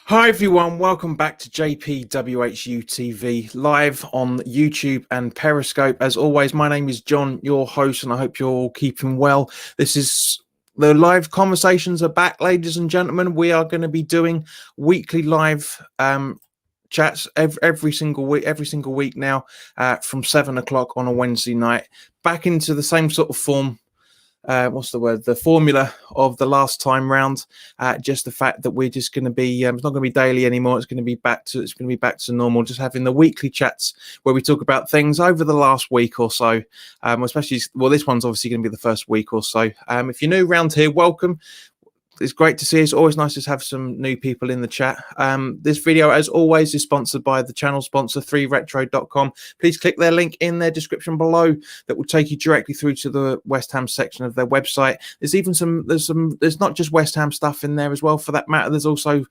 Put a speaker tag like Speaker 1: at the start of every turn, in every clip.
Speaker 1: Hi everyone, welcome back to JPWHU TV live on YouTube and Periscope. As always, my name is John, your host, and I hope you're all keeping well. This is the live conversations are back, ladies and gentlemen. We are going to be doing weekly live chats every single week now, from 7 o'clock on a Wednesday night, back into the same sort of form. The formula of the last time round. Just the fact that we're just going to be, it's not going to be daily anymore. It's going to be back to normal. Just having the weekly chats where we talk about things over the last week or so. Especially, well, this one's obviously going to be the first week or so. If you're new around here, welcome. It's great to see. It's always nice to have some new people in the chat. This video, as always, is sponsored by the channel sponsor 3retro.com. Please click their link in their description below. That will take you directly through to the West Ham section of their website. There's not just West Ham stuff in there as well, for that matter. There's also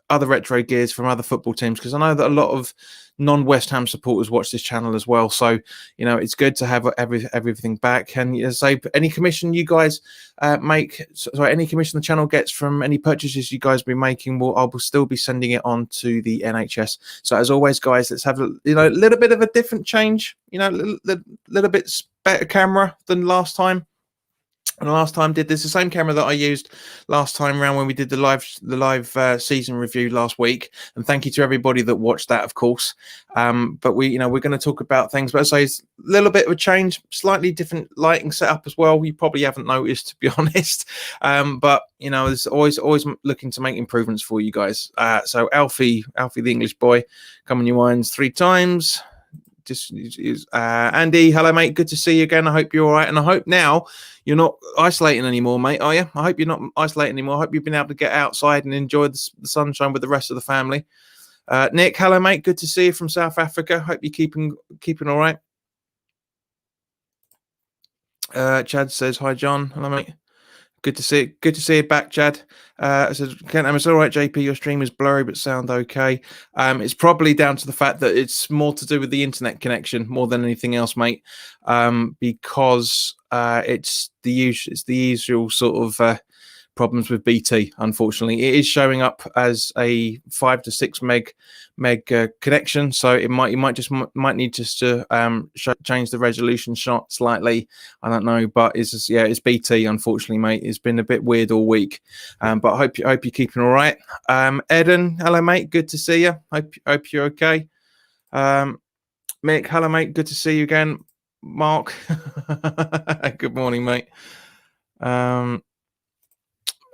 Speaker 1: other retro gears from other football teams, because I know that a lot of non-West Ham supporters watch this channel as well. So, it's good to have everything back. And as I say, any commission you guys any commission the channel gets from any purchases you guys be making, I will still be sending it on to the NHS. So as always, guys, let's have a little bit of a different change. A little bit better camera than last time. And last time did this the same camera that I used last time around when we did the live season review last week. And thank you to everybody that watched that, of course. But we're going to talk about things. But I say it's a little bit of a change, slightly different lighting setup as well. You probably haven't noticed, to be honest. But there's always looking to make improvements for you guys. So Alfie, the English boy, come on your minds 3 times. Andy, hello mate, good to see you again. I hope you're all right, and I hope now you're not isolating anymore, mate, are you? I hope you're not isolating anymore. I hope you've been able to get outside and enjoy the sunshine with the rest of the family. Nick, hello mate, good to see you from South Africa. Hope you're keeping all right. Chad says hi, John. Hello mate. Good to see you back, Chad. I said, it's all right, JP. Your stream is blurry, but sound okay. It's probably down to the fact that it's more to do with the internet connection more than anything else, mate. Because it's the usual sort of problems with BT. Unfortunately, it is showing up as a 5 to 6 meg connection, so you might need just to change the resolution shot slightly. I don't know, but it's BT. Unfortunately, mate, it's been a bit weird all week. But I hope you're keeping all right. Eden, hello mate, good to see you. Hope you're okay. Mick, hello mate, good to see you again. Mark, good morning, mate.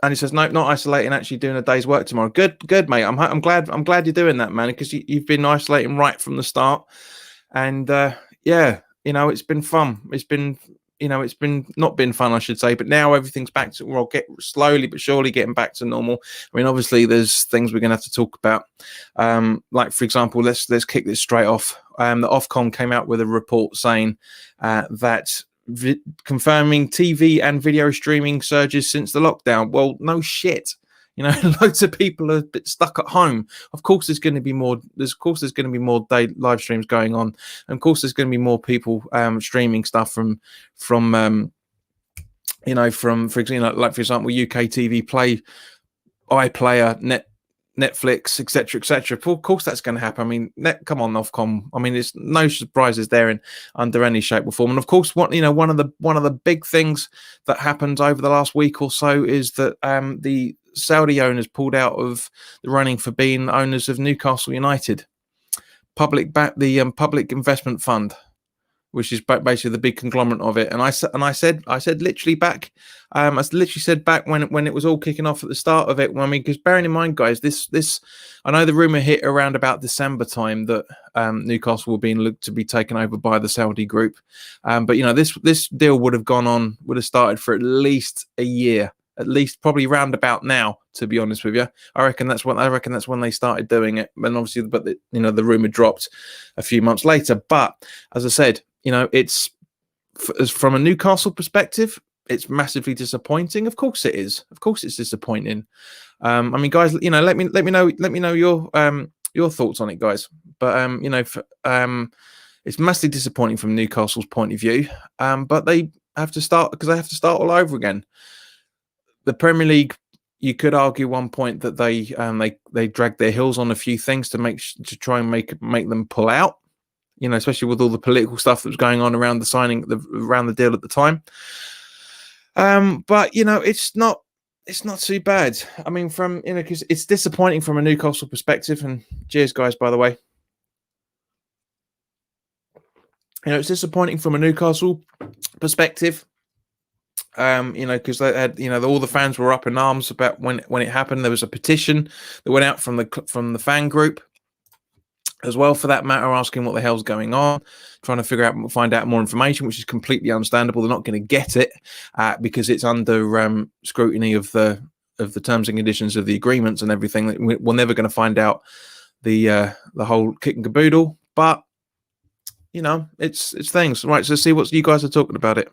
Speaker 1: And he says, nope, not isolating, actually doing a day's work tomorrow. Good, mate. I'm glad you're doing that, man, because you've been isolating right from the start. And it's been fun. It's been not been fun, I should say, but now everything's back to, we'll get slowly but surely getting back to normal. I mean, obviously there's things we're going to have to talk about. Like, for example, let's kick this straight off. The Ofcom came out with a report saying that confirming TV and video streaming surges since the lockdown. Well, no shit. Loads of people are a bit stuck at home. Of course, there's going to be more. There's going to be more live streams going on, and of course, there's going to be more people streaming stuff from for example, like for example, UK TV Play, iPlayer, Netflix, etc. Of course, that's going to happen. I mean, come on, Ofcom. I mean, there's no surprises there under any shape or form. And of course, one of the big things that happened over the last week or so is that the Saudi owners pulled out of the running for being owners of Newcastle United, Public Investment Fund, which is basically the big conglomerate of it. And I said literally back, I literally said back when it was all kicking off at the start of it. Because bearing in mind, guys, this I know the rumor hit around about December time that Newcastle were being looked to be taken over by the Saudi group. But this deal would have started for at least a year, at least probably round about now. To be honest with you, I reckon that's when they started doing it. And obviously, the rumor dropped a few months later. But as I said, it's from a Newcastle perspective, it's massively disappointing. Of course it is. Of course it's disappointing. I mean, guys, let me know your thoughts on it, guys. But it's massively disappointing from Newcastle's point of view. But they have to start all over again. The Premier League you could argue one point that they dragged their heels on a few things to try and make them pull out. Especially with all the political stuff that was going on around the signing, around the deal at the time. But it's not too bad. I mean, because it's disappointing from a Newcastle perspective. And cheers, guys, by the way. It's disappointing from a Newcastle perspective. Because they had, all the fans were up in arms about when it happened. There was a petition that went out from the fan group as well, for that matter, asking what the hell's going on, trying to find out more information, which is completely understandable. They're not going to get it because it's under scrutiny of the terms and conditions of the agreements and everything. We're never going to find out the whole kit and caboodle, but it's things, right? So see what you guys are talking about it.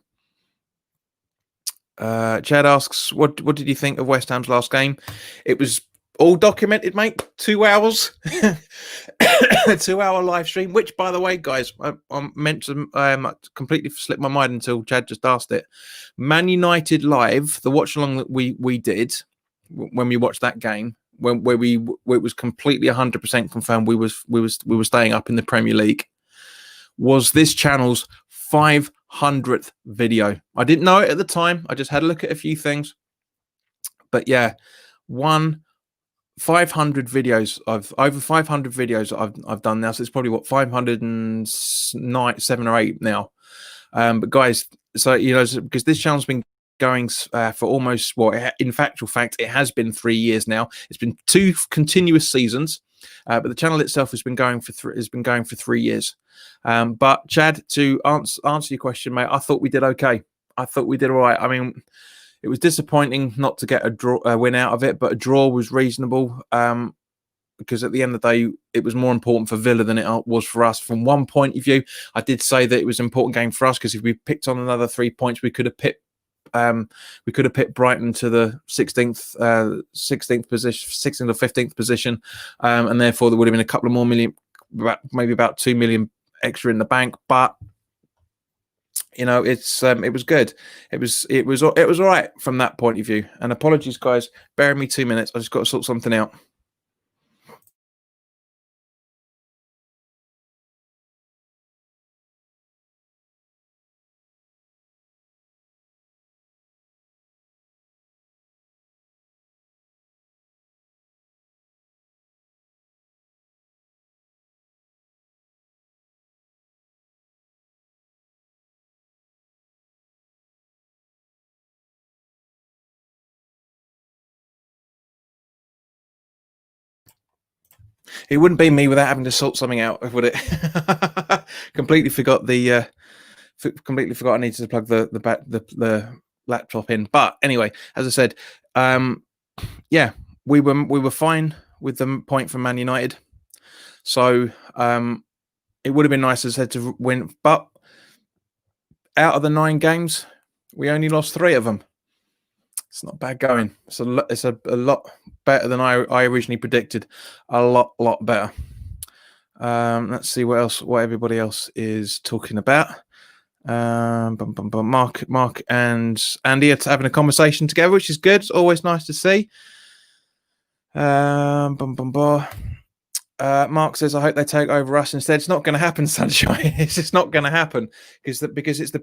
Speaker 1: Chad asks, what did you think of West Ham's last game? It was all documented, mate. 2 hours, a 2-hour live stream. Which, by the way, guys, I meant to completely slip my mind until Chad just asked it. Man United live, the watch along that we did when we watched that game, where it was completely 100% confirmed we were staying up in the Premier League, was this channel's 500th video. I didn't know it at the time. I just had a look at a few things, but yeah, 500 videos. Over 500 videos I've done now. So it's probably 509, 7 or 8 now. But guys, so because this channel's been going for almost, in factual fact, it has been 3 years now. It's been 2 continuous seasons, but the channel itself has been going for 3 years. But Chad, to answer your question, mate, I thought we did okay. I thought we did all right. I mean, it was disappointing not to get a win out of it, but a draw was reasonable because at the end of the day, it was more important for Villa than it was for us. From one point of view, I did say that it was an important game for us because if we picked on another 3 points, we could have picked Brighton to the 16th position, 16th or 15th position, and therefore there would have been a couple of more million, maybe about 2 million extra in the bank. But it was good. It was all right from that point of view. And apologies, guys. Bear with me 2 minutes. I just got to sort something out. It wouldn't be me without having to sort something out, would it? Completely forgot I needed to plug the laptop in. But anyway, as I said, yeah, we were fine with the point from Man United. So it would have been nice, as I said, to win. But out of the 9 games, we only lost 3 of them. It's not bad going. It's a lot better than I originally predicted. A lot better. Let's see what everybody else is talking about. Mark and Andy are having a conversation together, which is good. It's always nice to see. Mark says, I hope they take over us instead. It's not going to happen, Sunshine. It's just not going to happen because it's the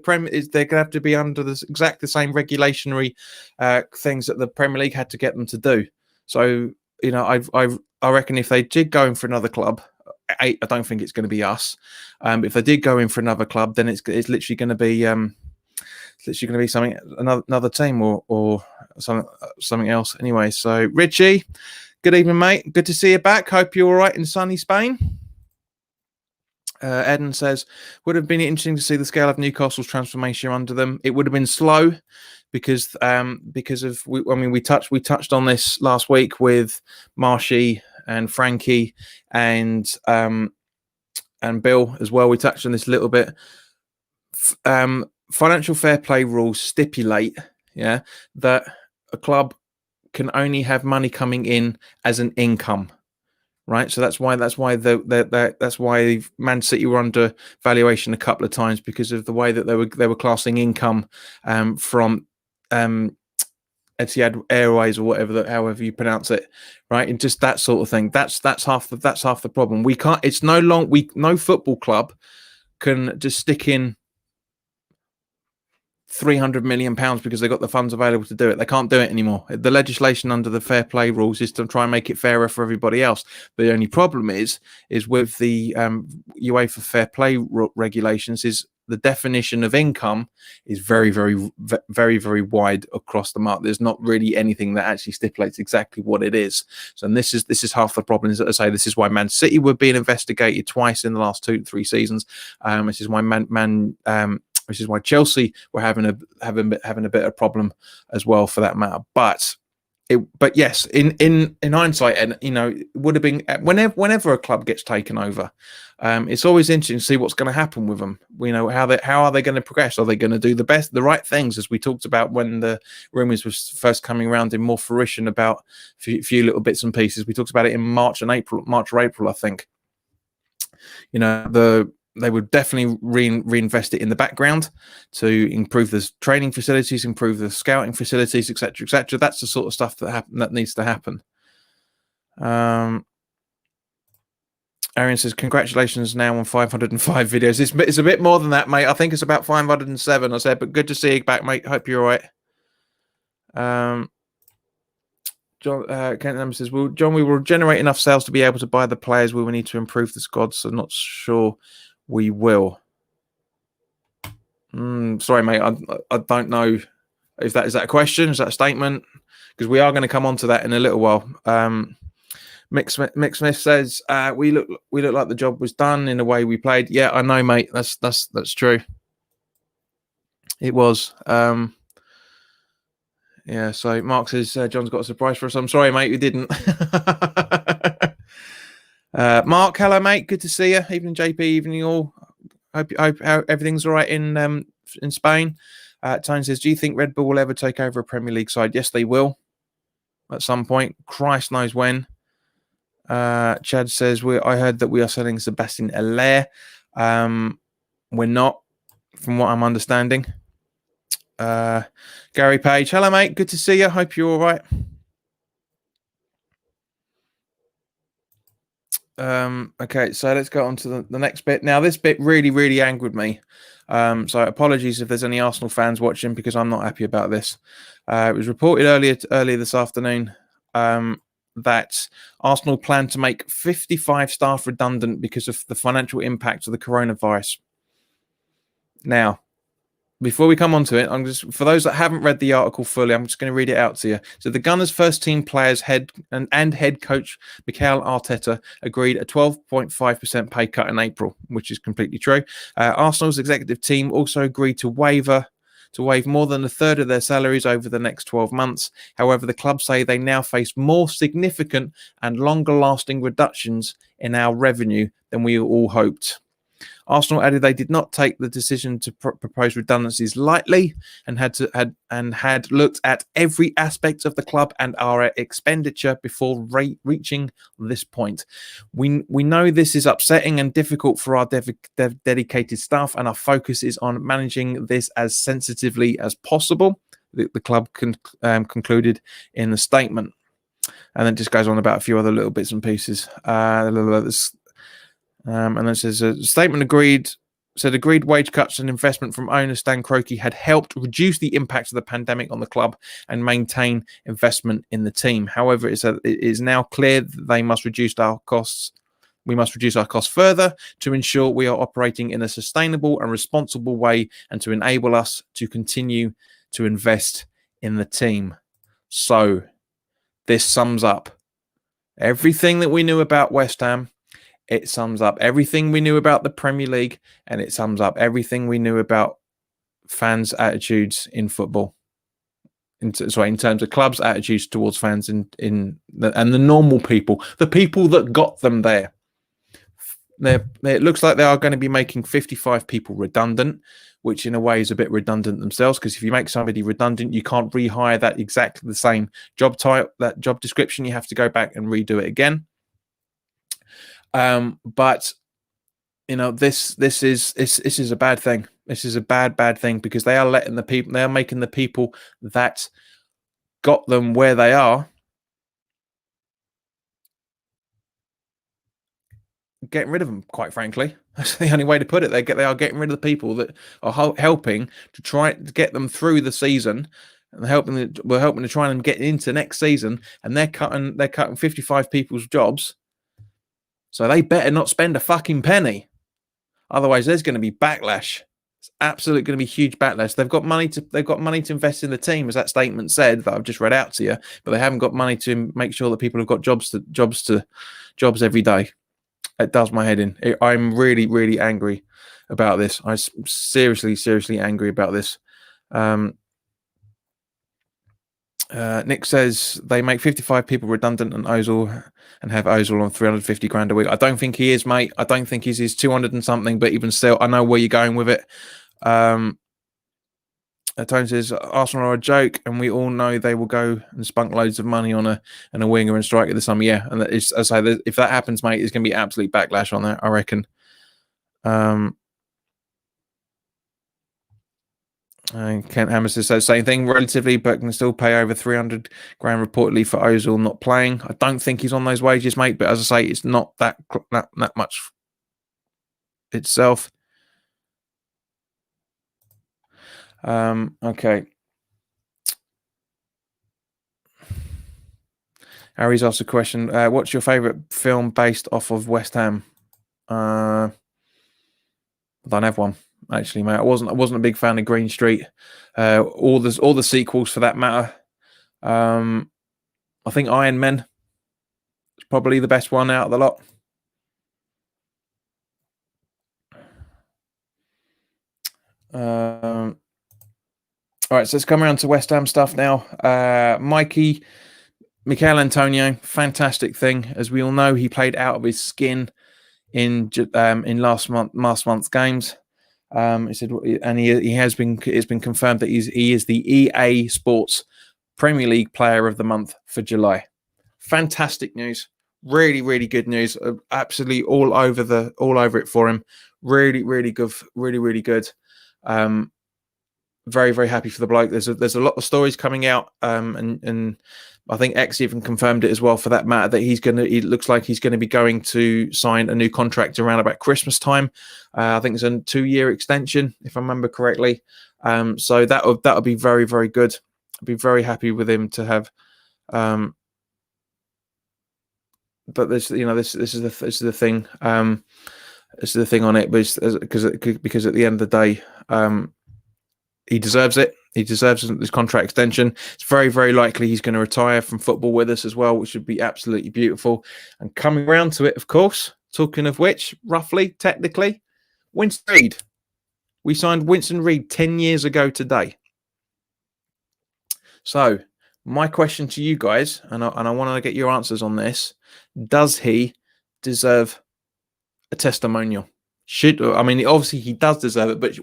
Speaker 1: They're going to have to be under the same regulationary things that the Premier League had to get them to do. So, I reckon if they did go in for another club, I don't think it's going to be us. If they did go in for another club, then it's literally going to be something, another team or something else. Anyway, so Richie, good evening, mate. Good to see you back. Hope you're all right in sunny Spain. Eden says, would have been interesting to see the scale of Newcastle's transformation under them. It would have been slow because we touched on this last week with Marshy and Frankie and Bill as well. We touched on this a little bit. Financial fair play rules stipulate, that a club can only have money coming in as an income, right? So that's why Man City were under valuation a couple of times because of the way that they were classing income from Etihad Airways or whatever, however you pronounce it, right? And just that sort of thing. That's half the problem. We can't. It's no football club can just stick in £300 million because they've got the funds available to do it. They can't do it anymore. The legislation under the fair play rules is to try and make it fairer for everybody else. The only problem is with the UEFA fair play regulations is the definition of income is very, very, very, very wide across the mark. There's not really anything that actually stipulates exactly what it is. So this is half the problem. As I say, this is why Man City were being investigated twice in the last 2-3 seasons. This is why which is why Chelsea were having a bit of problem as well, for that matter. But yes, in hindsight, and it would have been whenever a club gets taken over, it's always interesting to see what's going to happen with them. How are they going to progress? Are they going to do the right things, as we talked about when the rumours was first coming around in more fruition about a few little bits and pieces? We talked about it in March or April, I think. They would definitely reinvest it in the background to improve the training facilities, improve the scouting facilities, etc., etc. That's the sort of stuff that needs to happen. Arian says, congratulations now on 505 videos. It's a bit more than that, mate. I think it's about 507, I said, but good to see you back, mate. Hope you're all right. Kent says, well, John, we will generate enough sales to be able to buy the players. We will need to improve the squad, so not sure we will. Sorry, mate. I don't know if that is a question. Is that a statement? Because we are going to come on to that in a little while. Mick Smith says we look like the job was done in the way we played. Yeah, I know, mate. That's true. It was. Yeah. So Mark says John's got a surprise for us. I'm sorry, mate. We didn't. Mark, hello, mate. Good to see you. Evening, JP. Evening, all. Hope everything's all right in Spain. Tony says, do you think Red Bull will ever take over a Premier League side? Yes, they will. At some point. Christ knows when. Chad says, I heard that we are selling Sebastian Haller. We're not, from what I'm understanding. Gary Page, hello, mate. Good to see you. Hope you're all right. Okay, so let's go on to the next bit. Now, this bit really, really angered me. So apologies if there's any Arsenal fans watching, because I'm not happy about this. It was reported earlier this afternoon that Arsenal plan to make 55 staff redundant because of the financial impact of the coronavirus. Now, before we come on to it, for those that haven't read the article fully, I'm just going to read it out to you. So the Gunners' first team players head coach Mikel Arteta agreed a 12.5% pay cut in April, which is completely true. Arsenal's executive team also agreed to waive more than a third of their salaries over the next 12 months. However, the club say they now face more significant and longer-lasting reductions in our revenue than we all hoped. Arsenal added they did not take the decision to propose redundancies lightly and had looked at every aspect of the club and our expenditure before reaching this point. We know this is upsetting and difficult for our dedicated staff, and our focus is on managing this as sensitively as possible, the club concluded in the statement. And then just goes on about a few other little bits and pieces. And then it says a statement agreed wage cuts and investment from owner Stan Kroenke had helped reduce the impact of the pandemic on the club and maintain investment in the team. However, it is now clear that they must reduce our costs. We must reduce our costs further to ensure we are operating in a sustainable and responsible way and to enable us to continue to invest in the team. So this sums up everything that we knew about West Ham. It sums up everything we knew about the Premier League, and it sums up everything we knew about fans' attitudes in football. In terms of clubs' attitudes towards fans and the normal people, the people that got them there. It looks like they are going to be making 55 people redundant, which in a way is a bit redundant themselves, because if you make somebody redundant, you can't rehire that exactly the same job type, that job description. You have to go back and redo it again. But this is a bad thing. This is a bad thing, because they are making the people that got them where they are, getting rid of them, quite frankly. That's the only way to put it. They are getting rid of the people that are helping to try to get them through the season, and we're helping to try and get into next season, and they're cutting 55 people's jobs. So they better not spend a fucking penny. Otherwise, there's going to be backlash. It's absolutely going to be huge backlash. They've got money to invest in the team, as that statement said that I've just read out to you, but they haven't got money to make sure that people have got jobs every day. It does my head in. I'm really, really angry about this. I'm seriously angry about this. Nick says they make 55 people redundant and Ozil and have Ozil on 350 grand a week. I don't think he is, mate. I don't think he's 200 and something, but even still, I know where you're going with it. Tone says Arsenal are a joke, and we all know they will go and spunk loads of money on a winger and striker this summer. Yeah, and as I say, if that happens, mate, there's going to be absolute backlash on that, I reckon. And Kent Hammerson says same thing, relatively, but can still pay over 300 grand reportedly for Ozil not playing. I don't think he's on those wages, mate. But as I say, it's not that much itself. Okay. Harry's asked a question. What's your favourite film based off of West Ham? I don't have one, actually, mate. I wasn't a big fan of Green Street. All the sequels for that matter. I think Iron Man is probably the best one out of the lot. All right, so let's come around to West Ham stuff now. Michail Antonio, fantastic thing. As we all know, he played out of his skin in last month's games. He said, and it's been confirmed that he is the EA Sports Premier League Player of the Month for July. Fantastic news, really, really good news. Absolutely all over it for him. Really, really good, really, really good. Very, very happy for the bloke. There's a lot of stories coming out, and I think X even confirmed it as well, for that matter, that he looks like he's going to be going to sign a new contract around about Christmas time. I think it's a 2-year extension, if I remember correctly. So that'll be very, very good. I'd be very happy with him to have. But this is the thing. This is the thing on it, because at the end of the day, he deserves it. He deserves this contract extension. It's very, very likely he's going to retire from football with us as well, which would be absolutely beautiful. And coming around to it, of course, talking of which, roughly, technically, Winston Reid. We signed Winston Reid 10 years ago today. So my question to you guys, and I want to get your answers on this: does he deserve a testimonial? Obviously he does deserve it, but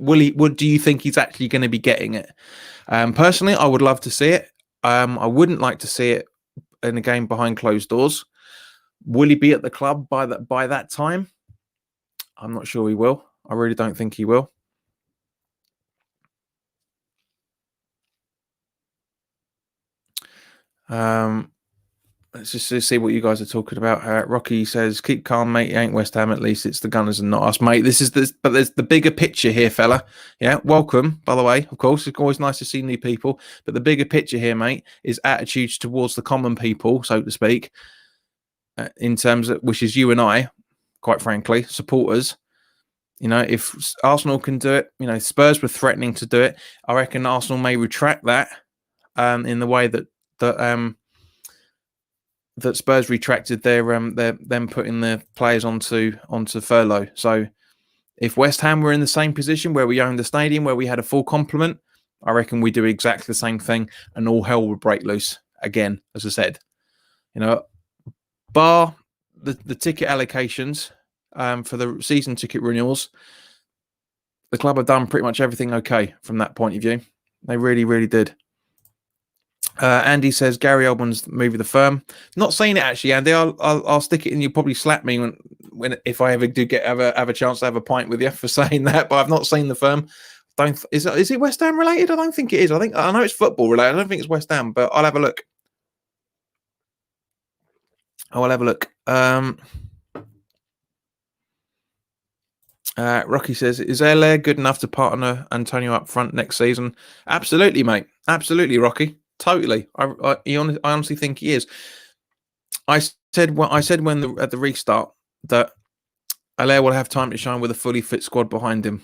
Speaker 1: do you think he's actually going to be getting it? Personally, I would love to see it. I wouldn't like to see it in a game behind closed doors. Will he be at the club by that time? I'm not sure he will. I really don't think he will. Let's just see what you guys are talking about. Rocky says, "Keep calm, mate. It ain't West Ham. At least it's the Gunners and not us, mate." But there's the bigger picture here, fella. Yeah, welcome, by the way. Of course, it's always nice to see new people. But the bigger picture here, mate, is attitudes towards the common people, so to speak, in terms of which is you and I, quite frankly, supporters. If Arsenal can do it, Spurs were threatening to do it. I reckon Arsenal may retract that, in the way that Spurs retracted their them putting their players onto furlough. So if West Ham were in the same position where we owned the stadium, where we had a full complement, I reckon we do exactly the same thing, and all hell would break loose again. As I said, bar the ticket allocations for the season ticket renewals, the club have done pretty much everything okay from that point of view. They really, really did. Andy says Gary Oldman's movie The Firm. Not seen it actually, Andy. I'll stick it in. You'll probably slap me if I ever do have a chance to have a pint with you for saying that. But I've not seen The Firm. Is it West Ham related? I don't think it is. I know it's football related. I don't think it's West Ham, but I'll have a look. Rocky says, "Is Allaire good enough to partner Antonio up front next season?" Absolutely, mate. Absolutely, Rocky. Totally. I honestly think he is. I said when at the restart that Allaire will have time to shine with a fully fit squad behind him.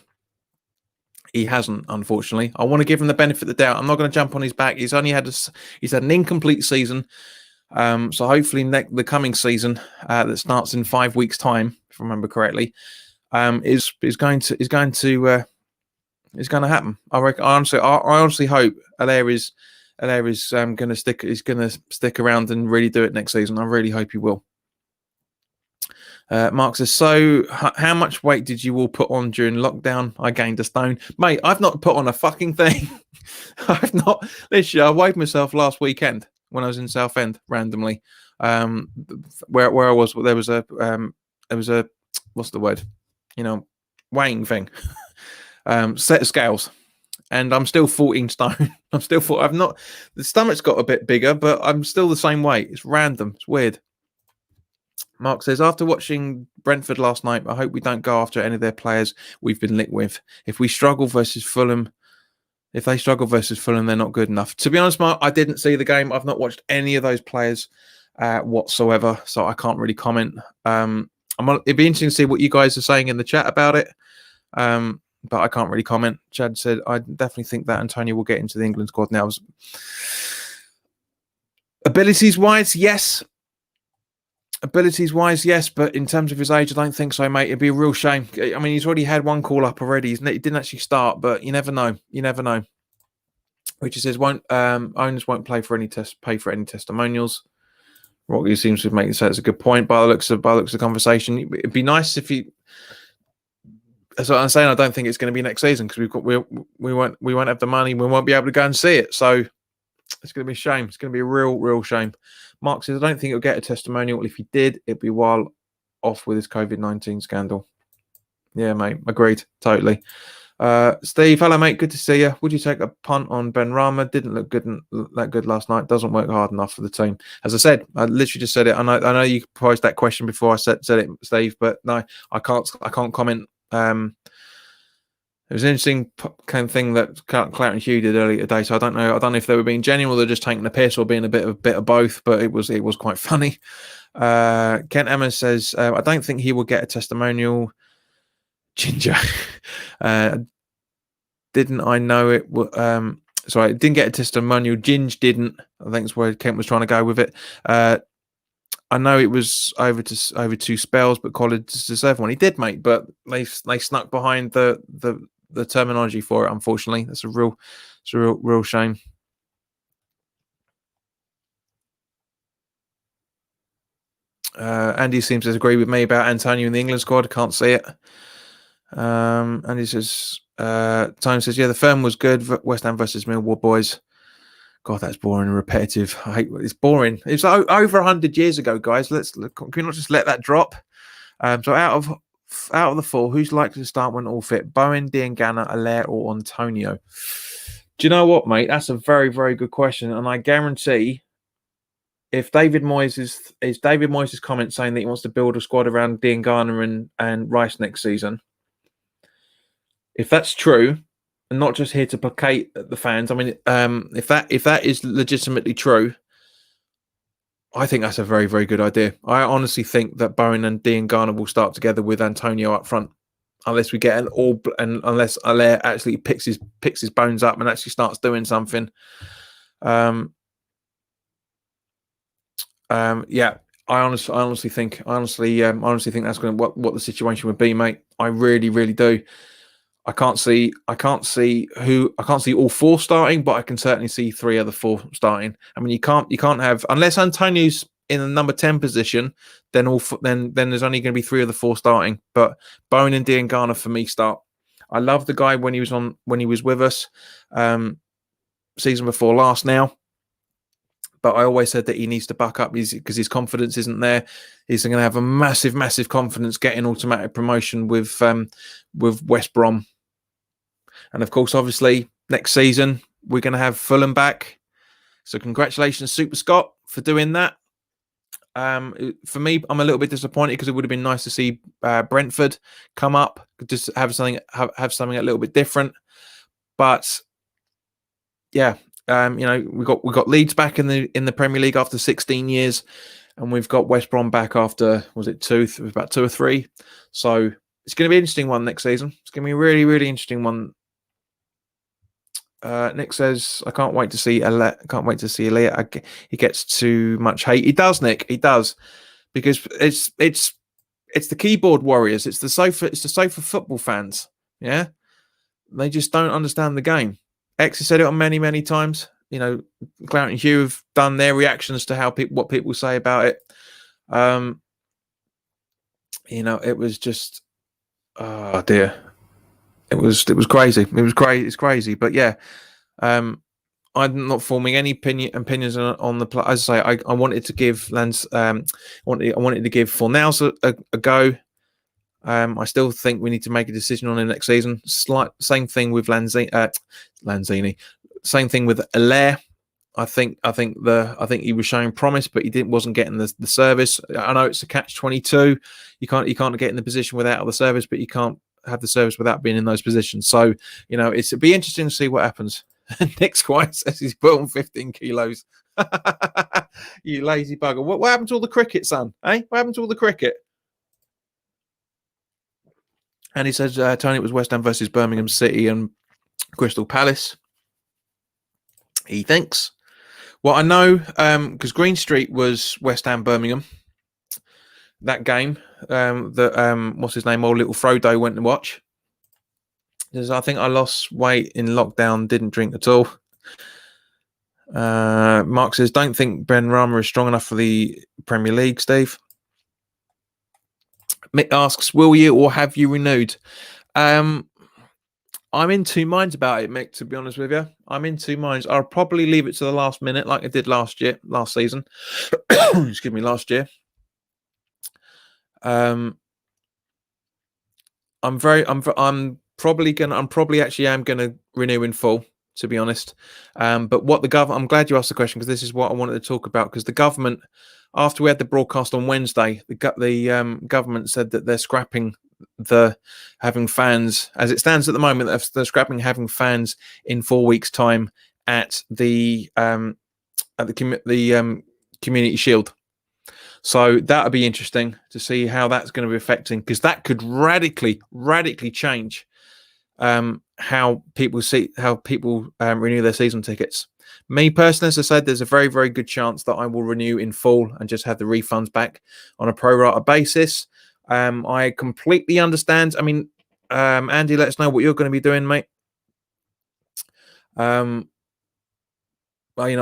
Speaker 1: He hasn't, unfortunately. I want to give him the benefit of the doubt. I'm not going to jump on his back. He's had an incomplete season. So hopefully the coming season that starts in 5 weeks' time, if I remember correctly, is going to happen. I honestly hope Allaire is going to stick around and really do it next season. I really hope he will. Mark says, so how much weight did you all put on during lockdown? I gained a stone. Mate, I've not put on a fucking thing. I've not. Literally, I weighed myself last weekend when I was in Southend randomly. Where I was, there was a what's the word? Weighing thing. Set of scales. And I'm still 14 stone. The stomach's got a bit bigger, but I'm still the same weight. It's random. It's weird. Mark says, after watching Brentford last night, I hope we don't go after any of their players we've been linked with. If they struggle versus Fulham, they're not good enough. To be honest, Mark, I didn't see the game. I've not watched any of those players whatsoever, so I can't really comment. It'd be interesting to see what you guys are saying in the chat about it, but I can't really comment. Chad said, I definitely think that Antonio will get into the England squad now. Abilities-wise, yes. But in terms of his age, I don't think so, mate. It'd be a real shame. I mean, he's already had one call up already. He didn't actually start, but you never know. Which he says owners won't pay for any testimonials. Rocky seems to make that's a good point by the looks of the conversation. It'd be nice if he. That's what I'm saying. I don't think it's going to be next season because we won't have the money. We won't be able to go and see it. So it's going to be a shame. It's going to be a real shame. Mark says, I don't think he'll get a testimonial. If he did, it'd be while off with his COVID-19 scandal. Yeah, mate. Agreed. Totally. Steve, hello, mate. Good to see you. Would you take a punt on Ben Rama? Didn't look that good last night. Doesn't work hard enough for the team. As I said, I literally just said it. I know you posed that question before I said it, Steve, but no, I can't comment. It was an interesting kind of thing that WHU did earlier today. So I don't know if they were being genuine or they're just taking the piss or being a bit of both. But it was quite funny. Kent Emma says, I don't think he will get a testimonial. Ginger, didn't I know it? Sorry, didn't get a testimonial. Ginge didn't. I think that's where Kent was trying to go with it. I know it was over two spells, but Collins deserved one. He did, mate, but they snuck behind the terminology for it. Unfortunately, that's a real shame. Andy seems to agree with me about Antonio in the England squad. Can't see it. Andy says, Time says, yeah, the firm was good. West Ham versus Millwall, boys. God, that's boring and repetitive. It's boring. It's over 100 years ago, guys. Can we not just let that drop? So out of the four, who's likely to start when all fit? Bowen, Diangana, Allaire, or Antonio? Do you know what, mate? That's a very, very good question, and I guarantee if David Moyes' comment saying that he wants to build a squad around Diangana and Rice next season, if that's true, and not just here to placate the fans, I mean, if that is legitimately true, I think that's a very, very good idea. I honestly think that Bowen and Diangana will start together with Antonio up front, unless we get unless Allaire actually picks his bones up and actually starts doing something. Yeah, I honestly think that's going to what the situation would be, mate. I really, really do. I can't see all four starting, but I can certainly see three of the four starting. I mean, you can't have, unless Antonio's in the number 10 position, then there's only going to be three of the four starting. But Bowen and Diangana for me start. I love the guy when he was with us season before last now. But I always said that he needs to buck up because his confidence isn't there. He's going to have a massive, massive confidence getting automatic promotion with West Brom. And of course, obviously, next season we're going to have Fulham back. So congratulations, Super Scott, for doing that. For me, I'm a little bit disappointed because it would have been nice to see Brentford come up, just have something a little bit different. But yeah, we got Leeds back in the Premier League after 16 years, and we've got West Brom back after about 2 or 3. So it's going to be an interesting one next season. It's going to be a really, really interesting one. Nick says, "I can't wait to see Elliot. He gets too much hate. He does, Nick. He does, because it's the keyboard warriors. It's the sofa football fans. Yeah, they just don't understand the game. X has said it on many, many times. Clarence and Hugh have done their reactions to what people say about it. It was just, oh dear. It was crazy. It was crazy. It's crazy. But yeah, I'm not forming any opinions on the play. As I say, I wanted to give I wanted to give Fornals a go. I still think we need to make a decision on him next season. Same thing with Lanzini. Same thing with Allaire. I think he was showing promise, but he wasn't getting the service. I know it's a catch-22. You can't get in the position without the service, but you can't have the service without being in those positions. So it'd be interesting to see what happens. Nick Squire says he's put on 15 kilos. You lazy bugger. What happened to all the cricket, son? What happened to all the cricket? And he says, Tony, it was West Ham versus Birmingham City and Crystal Palace. He thinks. Well, I know because Green Street was West Ham Birmingham. That game that what's his name? Old little Frodo went to watch. I think I lost weight in lockdown. Didn't drink at all. Mark says, don't think Ben Rama is strong enough for the Premier League, Steve. Mick asks, will you or have you renewed? I'm in two minds about it, Mick, to be honest with you. I'm in two minds. I'll probably leave it to the last minute like I did last season. Excuse me, last year. I'm probably gonna renew in full, to be honest. But what the government, I'm glad you asked the question, because this is what I wanted to talk about. Because the government, after we had the broadcast on Wednesday, the government said that they're scrapping having fans as it stands at the moment. They're scrapping having fans in 4 weeks' time at the Community Shield. So that'll be interesting to see how that's going to be affecting, because that could radically change how people renew their season tickets. Me personally, as I said, there's a very, very good chance that I will renew in full and just have the refunds back on a pro rata basis. I completely understand. I mean, Andy, let us know what you're going to be doing, mate. I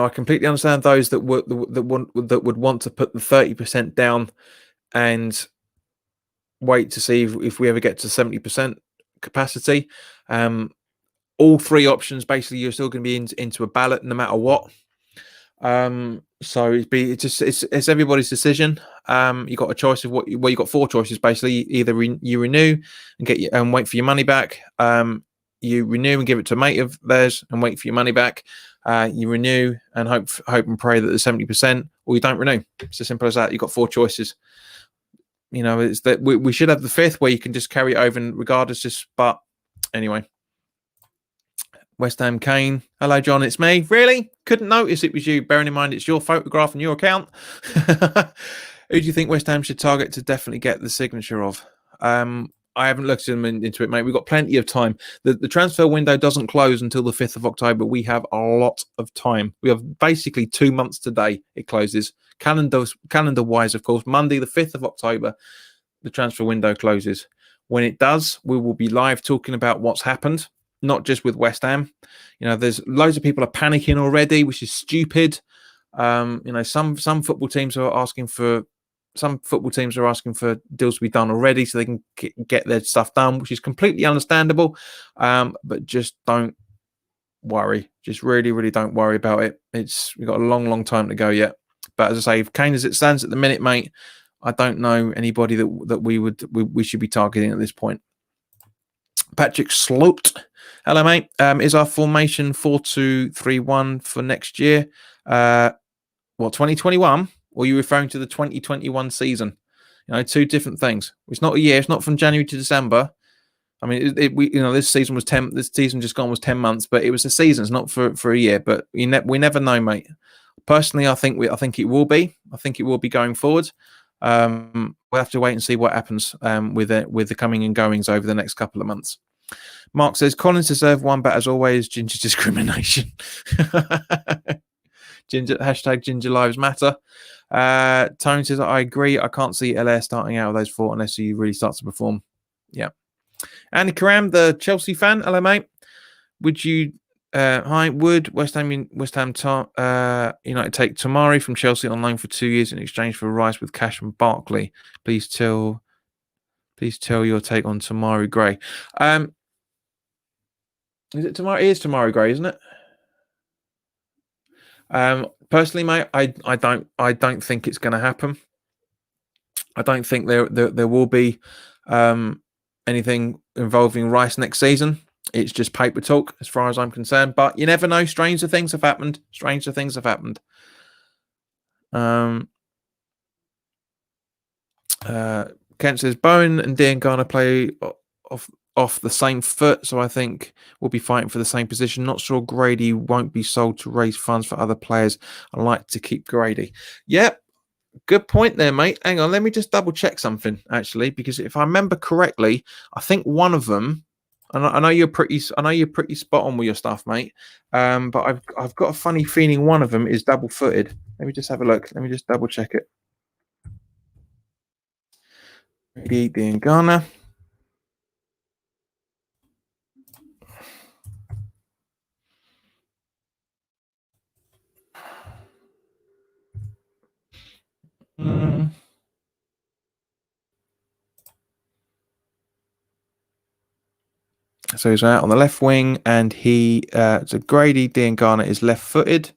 Speaker 1: completely understand those that would want to put the 30% down and wait to see if we ever get to 70% capacity. All three options, basically, you're still going to be into a ballot no matter what. So it's everybody's decision. You got a choice of you got 4 choices basically. Either you renew and wait for your money back. You renew and give it to a mate of theirs and wait for your money back. You renew and hope and pray that there's 70%, or you don't renew. It's as simple as that. You've got 4 choices. It's that we should have the 5th where you can just carry it over regardless. But anyway. West Ham Kane. Hello, John. It's me. Really? Couldn't notice it was you. Bearing in mind it's your photograph and your account. Who do you think West Ham should target to definitely get the signature of? I haven't looked into it, mate. We've got plenty of time. The transfer window doesn't close until the 5th of October. We have a lot of time. We have basically 2 months today. It closes. Calendar-wise, of course, Monday, the 5th of October, the transfer window closes. When it does, we will be live talking about what's happened. Not just with West Ham. There's loads of people are panicking already, which is stupid. Some football teams are asking for deals to be done already so they can get their stuff done, which is completely understandable. But just don't worry. Just really, really don't worry about it. We've got a long, long time to go yet. But as I say, if Kane as it stands at the minute, mate, I don't know anybody that we should be targeting at this point. Patrick Sloped. Hello, mate. Is our formation 4-2-3-1 for next year? What, 2021? Or are you referring to the 2021 season? Two different things. It's not a year. It's not from January to December. I mean, this season was 10. This season just gone was 10 months, but it was a season. It's not for a year. But we never know, mate. Personally, I think it will be. I think it will be going forward. We'll have to wait and see what happens with the coming and goings over the next couple of months. Mark says Collins deserved one, but as always, ginger discrimination. Ginger lives matter. Tony says I agree. I can't see LA starting out with those four unless he really starts to perform. Yeah. Andy Karam, the Chelsea fan. Hello, mate. Would you? Would West Ham United take Tamari from Chelsea on loan for 2 years in exchange for Rice with cash from Barkley? Please tell your take on Tamari Gray. Is it Tamari? It is Tamari Gray, isn't it? Personally, mate, I don't think it's going to happen. I don't think there will be anything involving Rice next season. It's just paper talk, as far as I'm concerned. But you never know. Stranger things have happened. Kent says Bowen and Diangana play off the same foot, so I think we'll be fighting for the same position. Not sure Grady won't be sold to raise funds for other players. I like to keep Grady. Yep. Good point there, mate. Hang on, let me just double check something actually, because if I remember correctly, I think one of them. I know you're pretty spot on with your stuff, mate. But I've got a funny feeling one of them is double-footed. Let me just have a look. Let me just double check it. Maybe in Ghana. So he's out on the left wing, and so Grady Diangana is left-footed,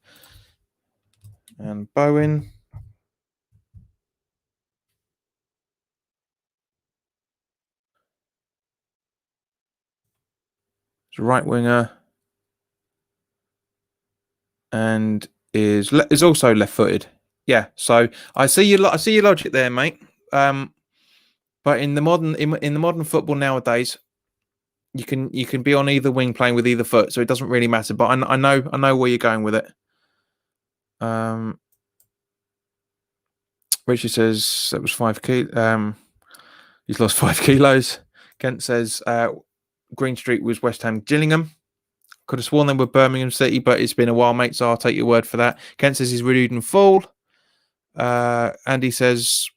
Speaker 1: and Bowen is right winger, and is also left-footed. Yeah, so I see your logic there, mate. But in the modern football nowadays, you can be on either wing playing with either foot, so it doesn't really matter. But I know where you're going with it. Richard says that was 5 kilos. He's lost 5 kilos. Kent says Green Street was West Ham Gillingham. Could have sworn they were Birmingham City, but it's been a while, mate, so I'll take your word for that. Kent says he's renewed in full. Andy says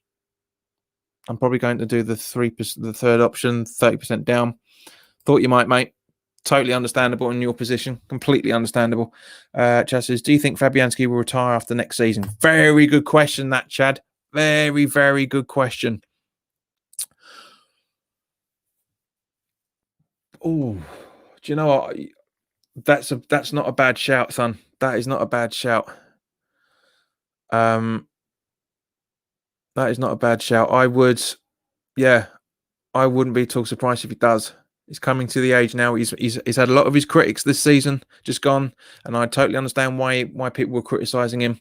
Speaker 1: I'm probably going to do the third option, 30% down. Thought you might, mate. Totally understandable in your position. Completely understandable. Chad says, do you think Fabianski will retire after next season? Very good question, that, Chad. Very, very good question. Oh, do you know what? That's not a bad shout, son. That is not a bad shout. That is not a bad shout. I wouldn't be at all surprised if he does. He's coming to the age now. He's had a lot of his critics this season just gone, and I totally understand why people were criticising him.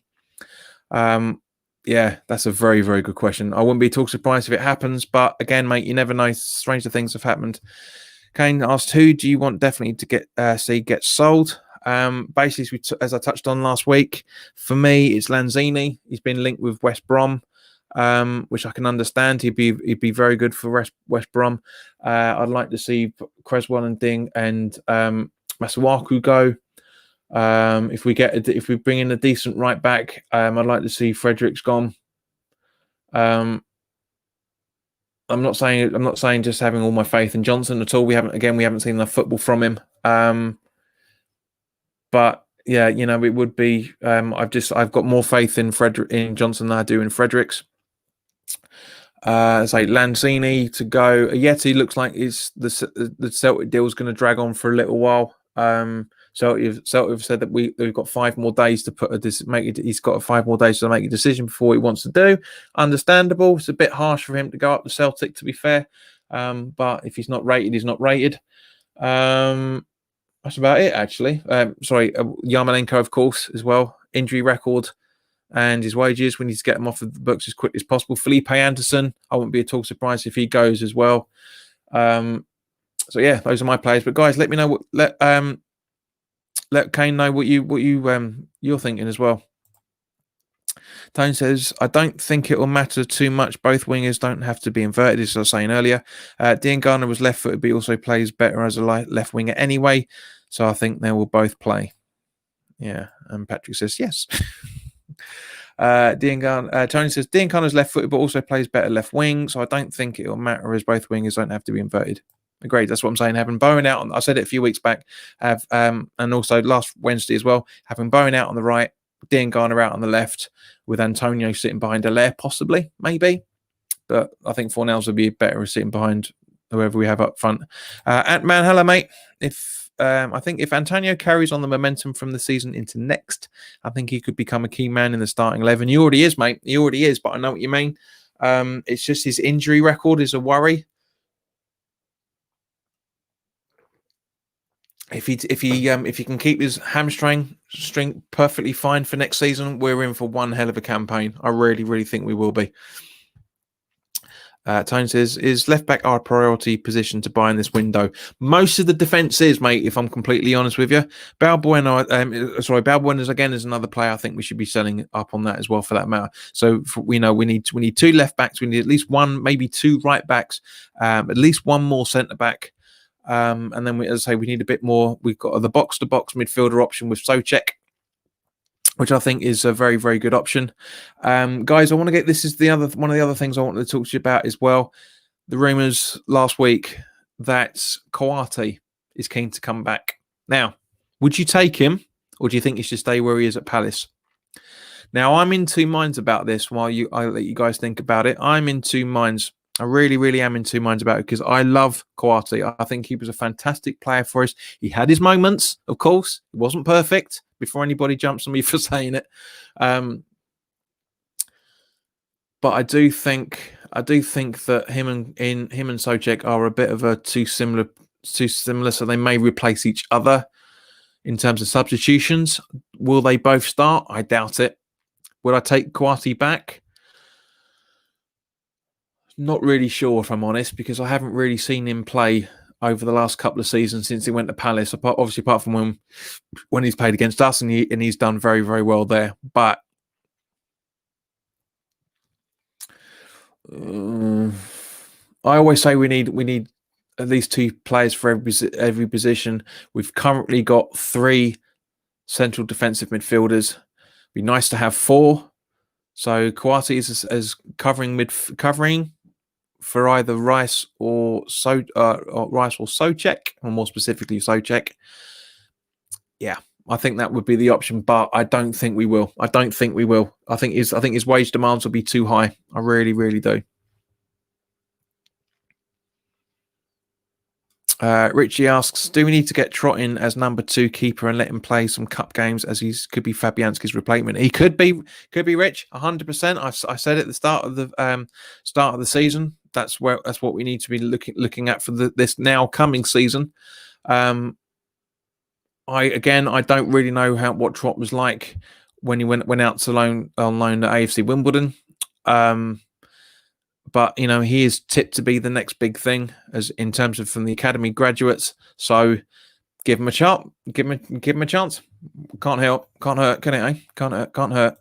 Speaker 1: Yeah, that's a very, very good question. I wouldn't be at all surprised if it happens, but again, mate, you never know. Stranger things have happened. Kane asked, who do you want definitely to get sold? Basically, as I touched on last week, for me, it's Lanzini. He's been linked with West Brom, which I can understand. He'd be very good for West Brom. I'd like to see Creswell and Ding and Masuaku go. If we bring in a decent right back, I'd like to see Fredericks gone. I'm not saying just having all my faith in Johnson at all. We haven't seen enough football from him. But yeah, it would be. I've got more faith in Johnson than I do in Fredericks. Say Lanzini to go. Yeti looks like the Celtic deal is going to drag on for a little while. Celtic have said that we've got 5 more days to he's got 5 more days to make a decision before what he wants to do. Understandable. It's a bit harsh for him to go up to Celtic, to be fair. But if he's not rated, he's not rated. That's about it, actually. Yarmolenko, of course, as well. Injury record and his wages. We need to get him off of the books as quickly as possible. Felipe Anderson, I wouldn't be at all surprised if he goes as well. So yeah, those are my players. But guys, let me know let Kane know what you're thinking as well. Tone says, I don't think it will matter too much. Both wingers don't have to be inverted, as I was saying earlier. Dean Garner was left-footed, but he also plays better as a left winger anyway. So I think they will both play. Yeah, and Patrick says, yes. Tony says, Dean Garner's left-footed, but also plays better left wing. So I don't think it will matter as both wingers don't have to be inverted. Agreed. That's what I'm saying. Having Bowen out, I said it a few weeks back, and also last Wednesday as well, having Bowen out on the right, Dean Garner out on the left, with Antonio sitting behind Allaire, possibly, maybe. But I think Fornells would be better sitting behind whoever we have up front. Ant-Man, hello, mate. I think if Antonio carries on the momentum from the season into next, I think he could become a key man in the starting 11. He already is, mate. He already is, but I know what you mean. It's just his injury record is a worry. If he can keep his hamstring perfectly fine for next season, we're in for one hell of a campaign. I really, really think we will be. Tony says, is left back our priority position to buy in this window? Most of the defence is, mate, if I'm completely honest with you. Balbuena again is another player I think we should be selling up on that as well, for that matter. So we know we need two left backs. We need at least one, maybe two right backs, at least one more centre back. And then, as I say, we need a bit more. We've got the box-to-box midfielder option with Souček, which I think is a very, very good option. Guys, I want to get, this is one of the other things I wanted to talk to you about as well. The rumours last week that Coati is keen to come back. Now, would you take him, or do you think he should stay where he is at Palace? Now, I'm in two minds about this. While I let you guys think about it, I'm in two minds. I really, really am in two minds about it, because I love Coati. I think he was a fantastic player for us. He had his moments, of course. It wasn't perfect, before anybody jumps on me for saying it. But I do think that him and Souček are a bit of a too similar, so they may replace each other in terms of substitutions. Will they both start? I doubt it. Would I take Coati back? Not really sure, if I'm honest, because I haven't really seen him play over the last couple of seasons since he went to Palace. Apart from when he's played against us, and he's done very, very well there. But I always say we need at least two players for every position. We've currently got three central defensive midfielders. It'd be nice to have four. So Coati is as covering for either Rice or Souček, or more specifically Souček. Yeah, I think that would be the option, but I don't think we will. I think his wage demands will be too high. I really, really do. Richie asks, do we need to get Trott in as number 2 keeper and let him play some cup games, as he could be Fabianski's replacement? He could be Rich, 100%. I said at the start of the season, that's what we need to be looking at for this now coming season. I don't really know what Trott was like when he went out on loan at AFC Wimbledon. But he is tipped to be the next big thing, as in terms of from the academy graduates. So give him a chance. Give him a chance. Can't hurt, can it? Eh? Can't hurt.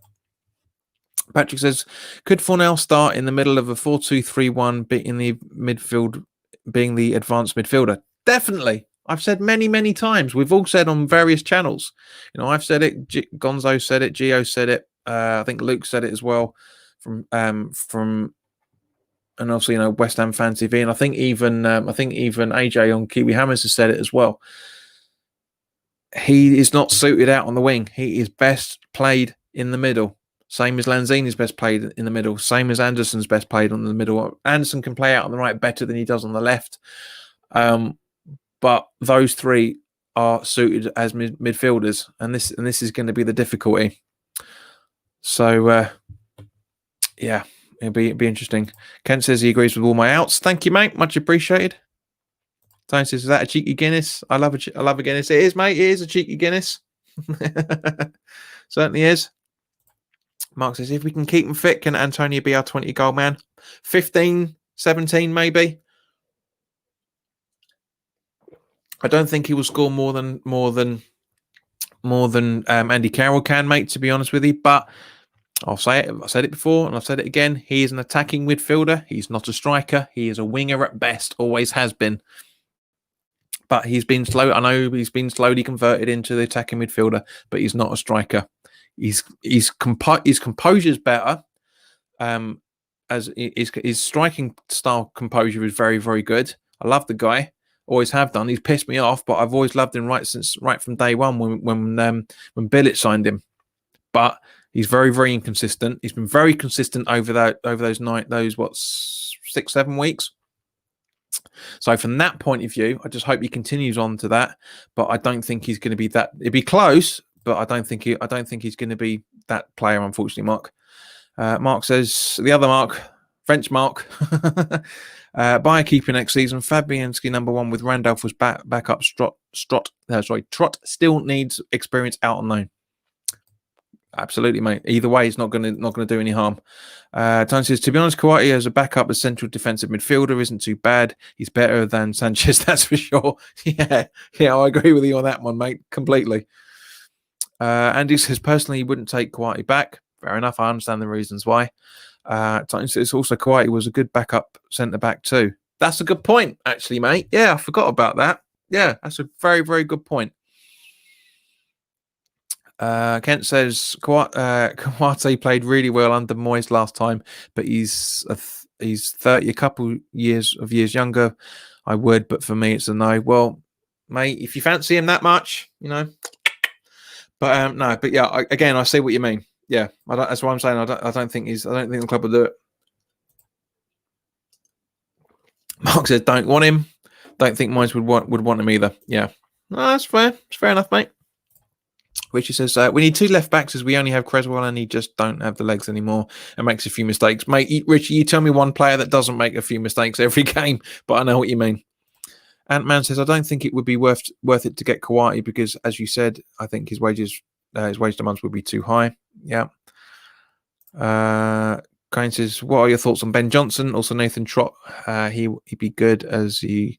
Speaker 1: Patrick says, could Fornell start in the middle of a 4-2-3-1, in the midfield, being the advanced midfielder? Definitely. I've said many, many times. We've all said on various channels. I've said it. Gonzo said it. Gio said it. I think Luke said it as well. And also, West Ham Fan TV, and I think even AJ on Kiwi Hammers has said it as well. He is not suited out on the wing. He is best played in the middle. Same as Lanzini's best played in the middle. Same as Anderson's best played on the middle. Anderson can play out on the right better than he does on the left. But those three are suited as midfielders, and this is going to be the difficulty. So, yeah. It'll be interesting. Kent says he agrees with all my outs. Thank you, mate. Much appreciated. Tony says, "Is that a cheeky Guinness?" I love a Guinness. It is, mate. It is a cheeky Guinness. Certainly is. Mark says, if we can keep him fit, can Antonio be our 20 goal man? 15, 17, maybe. I don't think he will score more than Andy Carroll can, mate, to be honest with you. But I'll say it. I've said it before and I've said it again. He is an attacking midfielder. He's not a striker. He is a winger at best, always has been. But he's been slow. I know he's been slowly converted into the attacking midfielder, but he's not a striker. His composure's better. As his striking style composure is very, very good. I love the guy. Always have done. He's pissed me off, but I've always loved him right from day one when Billet signed him. But he's very, very inconsistent. He's been very consistent over those 6-7 weeks. So from that point of view, I just hope he continues on to that. But I don't think he's going to be that. It'd be close, but I don't think he's going to be that player, unfortunately. Mark says the other Mark, French Mark, by keeping next season. Fabianski #1 with Randolph was back up. Trott still needs experience out on loan. Absolutely, mate. Either way, it's not going to do any harm. Tony says, to be honest, Kouyaté as a backup as central defensive midfielder isn't too bad. He's better than Sanchez, that's for sure. Yeah, I agree with you on that one, mate. Completely. Andy says, personally, he wouldn't take Kouyaté back. Fair enough. I understand the reasons why. Tony says, also Kouyaté was a good backup centre back too. That's a good point, actually, mate. Yeah, I forgot about that. Yeah, that's a very, very good point. Kent says Kouyaté played really well under Moyes last time, but he's 30, a couple years younger. I would, but for me, it's a no. Well, mate, if you fancy him that much, you know. But no, but yeah, I see what you mean. Yeah, that's what I'm saying. I don't think the club will do it. Mark says, don't want him. Don't think Moyes would want him either. Yeah, no, that's fair. It's fair enough, mate. Richie says, we need 2 left backs as we only have Creswell and he just don't have the legs anymore and makes a few mistakes. Mate, Richie, you tell me one player that doesn't make a few mistakes every game, but I know what you mean. Ant-Man says, I don't think it would be worth it to get Kouyaté because, as you said, I think his wage demands would be too high. Yeah. Crane says, what are your thoughts on Ben Johnson? Also, Nathan Trott, he'd be good as he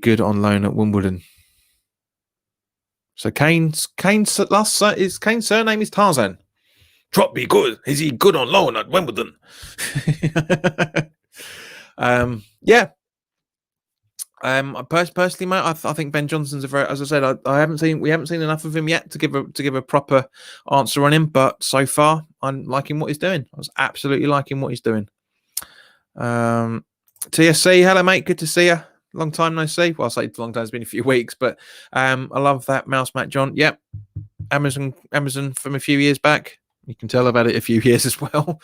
Speaker 1: good on loan at Wimbledon. So Kane's surname is Tarzan. Trott be good. Is he good on loan at Wimbledon? Yeah. Personally, mate, I think Ben Johnson's as I said, we haven't seen enough of him yet to give a proper answer on him. But so far, I'm liking what he's doing. I was absolutely liking what he's doing. TSC, hello, mate. Good to see you. Long time no see. Well, I'll say long time. It's been a few weeks, but I love that mouse, Matt John. Yep, Amazon from a few years back. You can tell about it a few years as well.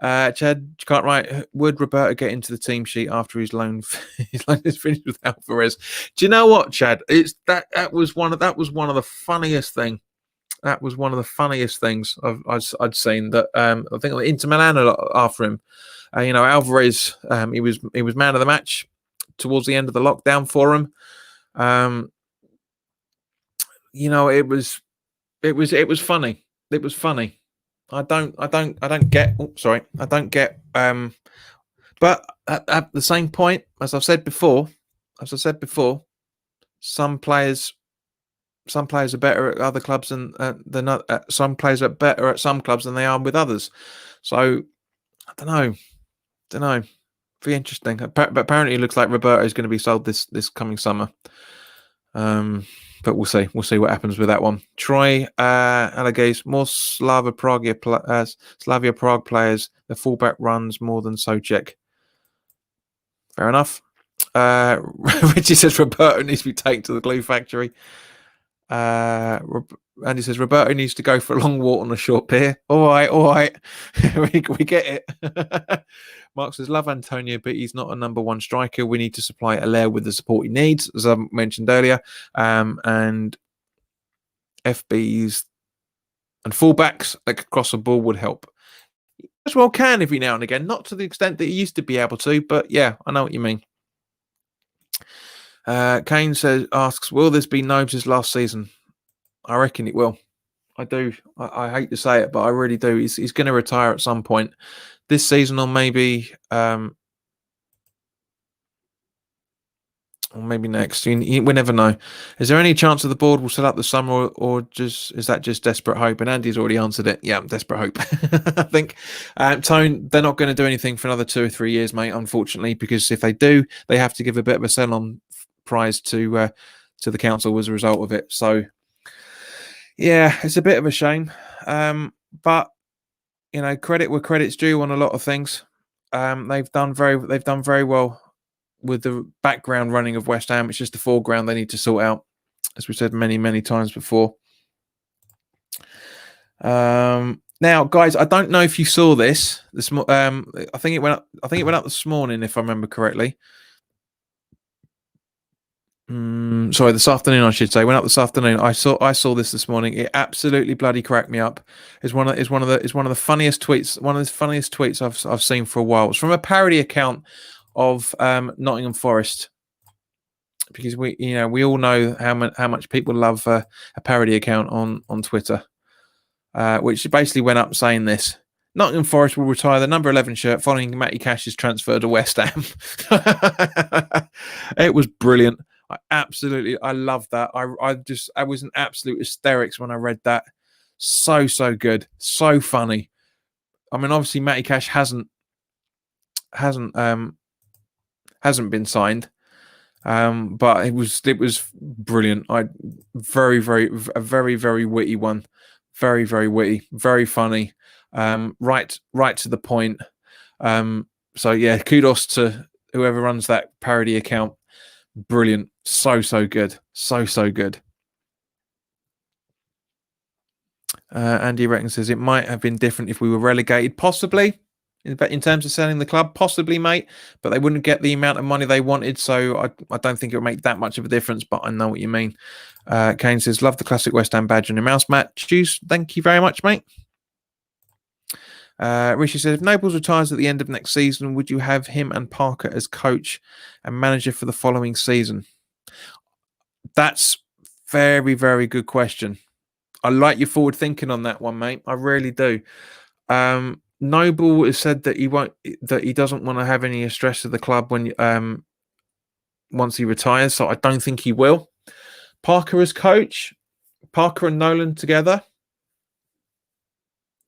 Speaker 1: Chad Cartwright, would Roberto get into the team sheet after his loan is finished with Alvarez? Do you know what, Chad? It's that was one of the funniest thing. That was one of the funniest things I'd seen. That I think Inter Milan after him. Alvarez. He was man of the match towards the end of the lockdown for him. It was funny. It was funny. I don't get. Oh, sorry. I don't get. But at the same point, as I said before, some players are better at other clubs than some players are better at some clubs than they are with others. So I don't know. Very interesting. But apparently, it looks like Roberto is going to be sold this coming summer. But we'll see. We'll see what happens with that one. Troy allegates more Slavia Prague players. The fullback runs more than Souček. Fair enough. Richie says Roberto needs to be taken to the glue factory. Andy says Roberto needs to go for a long walk on a short pier. All right. we get it. Mark says, love Antonio, but he's not a number one striker. We need to supply Allaire with the support he needs, as I mentioned earlier. And FBs and fullbacks that could cross the ball would help. As well can every now and again, not to the extent that he used to be able to, but yeah, I know what you mean. Kane asks, will this be Nobes' last season? I reckon it will. I do. I hate to say it, but I really do. He's going to retire at some point this season, or maybe next. We never know. Is there any chance that the board will set up the summer, or just is that just desperate hope? And Andy's already answered it. Yeah, desperate hope. I think Tone, they're not going to do anything for another 2 or 3 years, mate. Unfortunately, because if they do, they have to give a bit of a sell-on prize to the council as a result of it. So yeah, it's a bit of a shame. But credit where credit's due on a lot of things. They've done very well with the background running of West Ham. It's just the foreground they need to sort out, as we said many times before. Now, guys, I don't know if you saw this. I think it went up this morning, if I remember correctly. Sorry, this afternoon, I should say. Went up this afternoon. I saw this morning. It absolutely bloody cracked me up. It's one of the funniest tweets. One of the funniest tweets I've seen for a while. It's from a parody account of Nottingham Forest, because we all know how much people love a parody account on Twitter, which basically went up saying this: Nottingham Forest will retire the number 11 shirt following Matty Cash's transfer to West Ham. It was brilliant. I loved that. I was in absolute hysterics when I read that. So good, so funny. I mean, obviously Matty Cash hasn't been signed, but it was brilliant. A very witty one, very witty, very funny, right to the point. So yeah, kudos to whoever runs that parody account. Brilliant. So good. So good. Andy Reckon says it might have been different if we were relegated, possibly in terms of selling the club, possibly, mate, but they wouldn't get the amount of money they wanted, so I don't think it would make that much of a difference, but I know what you mean. Kane says, love the classic West Ham badge on your mouse mat. Choose. Thank you very much, mate. Rishi says, if Nobles retires at the end of next season, would you have him and Parker as coach and manager for the following season? That's very good question. I like your forward thinking on that one, mate. I really do. Noble has said that he doesn't want to have any stress of the club when once he retires, so I don't think he will. Parker as coach, Parker and Nolan together.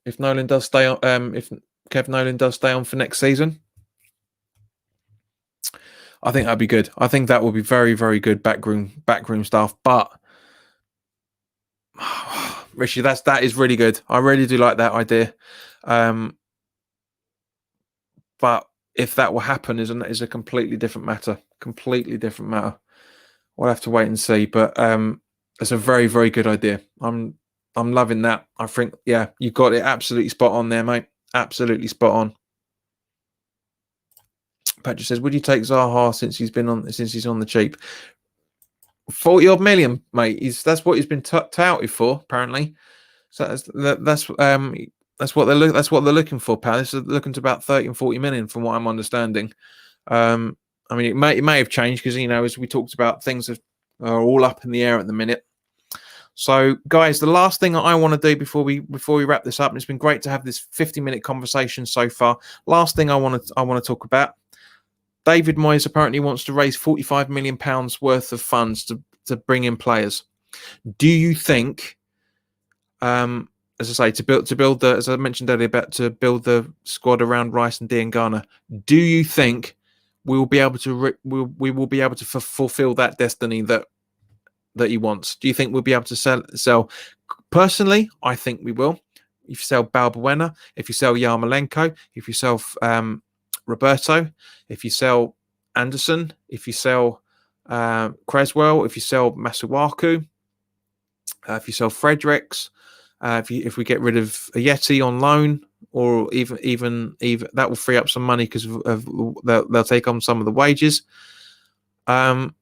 Speaker 1: If Nolan does stay on, if Kev Nolan does stay on for next season, I think that'd be good. I think that would be very good backroom stuff. But Rishi, that is really good. I really do like that idea. But if that will happen is a completely different matter. Completely different matter. We'll have to wait and see. But it's a very good idea. I'm loving that. I think, yeah, you got it absolutely spot on there, mate. Absolutely spot on. Patrick says, would you take Zaha since he's on the cheap? 40 odd million, mate. That's what he's been touted for, apparently. So that's what they're looking for, pal. This is looking to about 30 and 40 million, from what I'm understanding. I mean, it may have changed because as we talked about, things are all up in the air at the minute. So, guys, the last thing I want to do before we wrap this up, and it's been great to have this 50-minute conversation so far. Last thing I want to talk about. David Moyes apparently wants to raise £45 million worth of funds to bring in players. Do you think, as I say, to build the, as I mentioned earlier, to build the squad around Rice and Diangana, do you think we will be able to fulfill that destiny that he wants? Do you think we'll be able to sell? Personally, I think we will. If you sell Balbuena, if you sell Yarmolenko, if you sell Roberto, if you sell Anderson, if you sell Creswell, if you sell Masuaku, if you sell Fredericks, if we get rid of Yeti on loan, or even that will free up some money because they'll take on some of the wages. But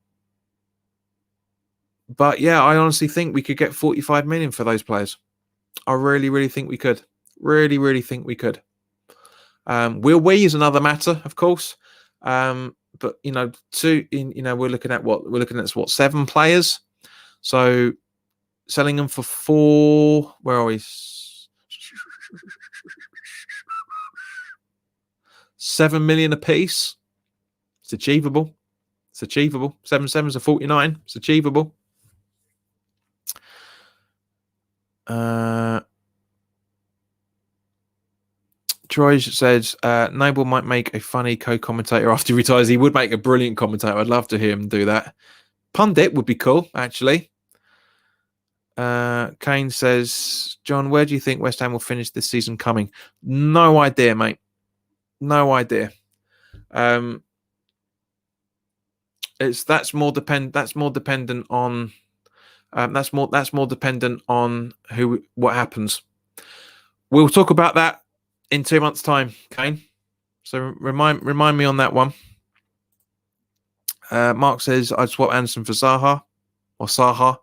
Speaker 1: yeah, I honestly think we could get 45 million for those players. I really think we could. Really think we could. Will we is another matter, of course. but we're looking at 7 players. So selling them for 4. Where are we? 7 million a piece. It's achievable. 7 sevens are 49. It's achievable. Troy says Noble might make a funny co-commentator after he retires. He would make a brilliant commentator. I'd love to hear him do that. Pundit would be cool, actually. Kane says, John, where do you think West Ham will finish this season coming? No idea, mate. No idea. That's more dependent on what happens. We'll talk about that in 2 months' time, Kane. So remind me on that one. Mark says I'd swap Anderson for Zaha or Saha.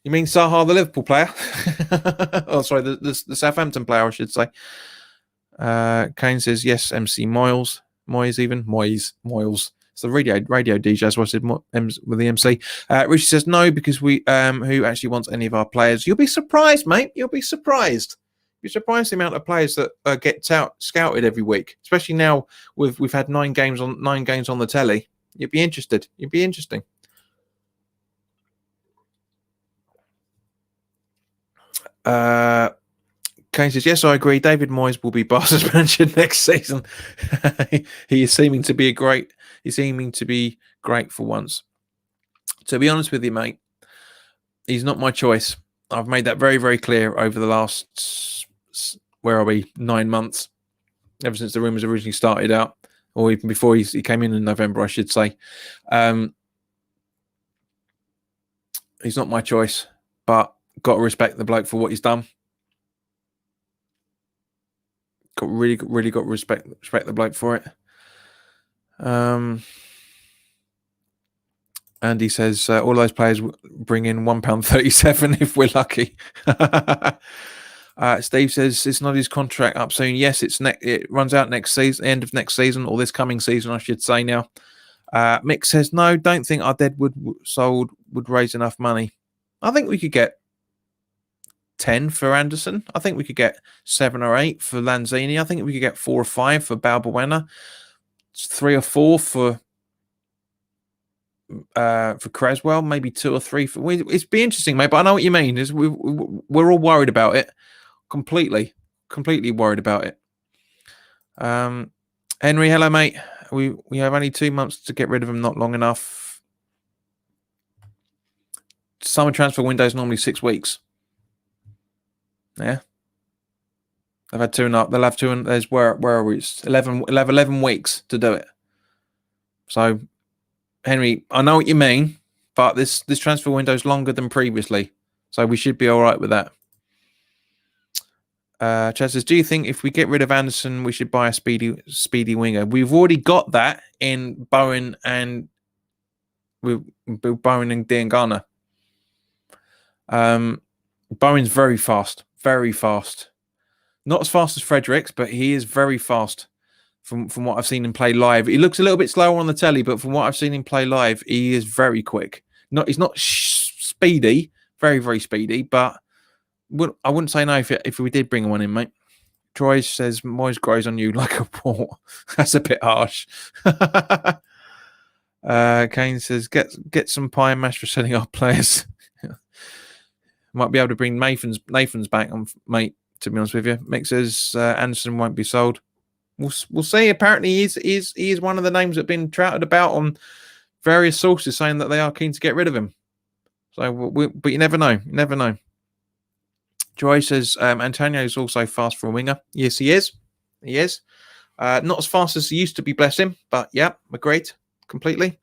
Speaker 1: You mean Saha, the Liverpool player? Oh, sorry, the Southampton player, I should say. Kane says yes. MC Moyes. It's the radio DJ. That's what I said with the MC. Richie says no because who actually wants any of our players? You'll be surprised, mate. You'll be surprised. You're surprised the amount of players that get scouted every week, especially now we've had 9 games on the telly. You'd be interested. It'd be interesting. Kane says yes, I agree. David Moyes will be Barca's manager next season. He is seeming to be great for once. To be honest with you, mate, he's not my choice. I've made that very, very clear over the last 9 months, ever since the rumours originally started out, or even before he came in November, I should say. He's not my choice, but got to respect the bloke for what he's done. Really got to respect the bloke for it. And he says all those players bring in £1.37 if we're lucky. Steve says it's not his contract up soon. Yes, it runs out next season, end of next season, or this coming season, I should say now. Mick says no, don't think our Deadwood sold would raise enough money. I think we could get 10 for Anderson. I think we could get 7 or 8 for Lanzini. I think we could get 4 or 5 for Balbuena. 3 or 4 for Creswell. Maybe 2 or 3 for. It's be interesting, mate. But I know what you mean. We're all worried about it. Completely worried about it. Henry, hello, mate. We have only 2 months to get rid of him. Not long enough. Summer transfer window is normally 6 weeks. Yeah. They've had 2.5. They'll have 2. And there's where are we? It's 11. We'll have 11 weeks to do it. So, Henry, I know what you mean, but this transfer window is longer than previously, so we should be all right with that. Chad says, do you think if we get rid of Anderson, we should buy a speedy winger? We've already got that in Bowen and Diangana. Bowen's very fast. Not as fast as Fredericks, but he is very fast from what I've seen him play live. He looks a little bit slower on the telly, but from what I've seen him play live, he is very quick. He's not speedy, very, very speedy, but I wouldn't say no if we did bring one in, mate. Troy says, Moyes grows on you like a wart. That's a bit harsh. Kane says, get some pie and mash for selling our players. Might be able to bring Nathan's back on, mate, to be honest with you. Mick says Anderson won't be sold. We'll see. Apparently, he is one of the names that have been touted about on various sources, saying that they are keen to get rid of him. So, but you never know. You never know. Joy says Antonio is also fast for a winger. Yes, he is. He is. Not as fast as he used to be, bless him. But yeah, agreed completely.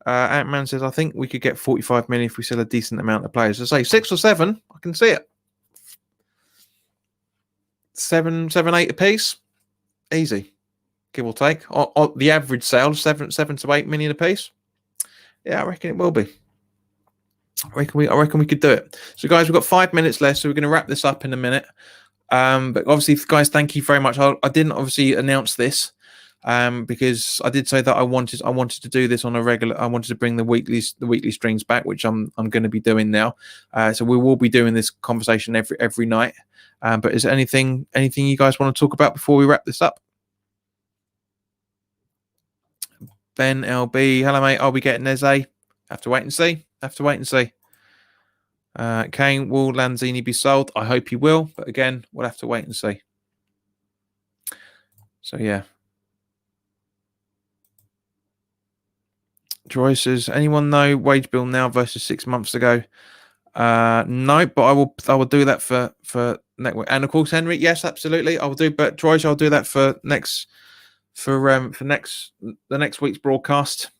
Speaker 1: Ant-Man says, I think we could get 45 million if we sell a decent amount of players. I say 6 or 7. I can see it. 7, 8 apiece. Easy, give or take. The average sale, 7 to 8 million a piece. Yeah, I reckon it will be. I reckon we could do it. So, guys, we've got 5 minutes left, so we're going to wrap this up in a minute. But obviously, guys, thank you very much. I didn't obviously announce this, because I did say that I wanted to do this on a regular. I wanted to bring the weekly streams back, which I'm going to be doing now. So we will be doing this conversation every night. But is there anything you guys want to talk about before we wrap this up? Ben LB, hello mate. I'll be getting Eze. Have to wait and see. Kane, will Lanzini be sold? I hope he will, but again, we'll have to wait and see. So yeah. Troy says, anyone know wage bill now versus 6 months ago? No, but I will do that for next week. And of course, Henry, yes, absolutely, I will do. But Troy, I'll do that for the next week's broadcast.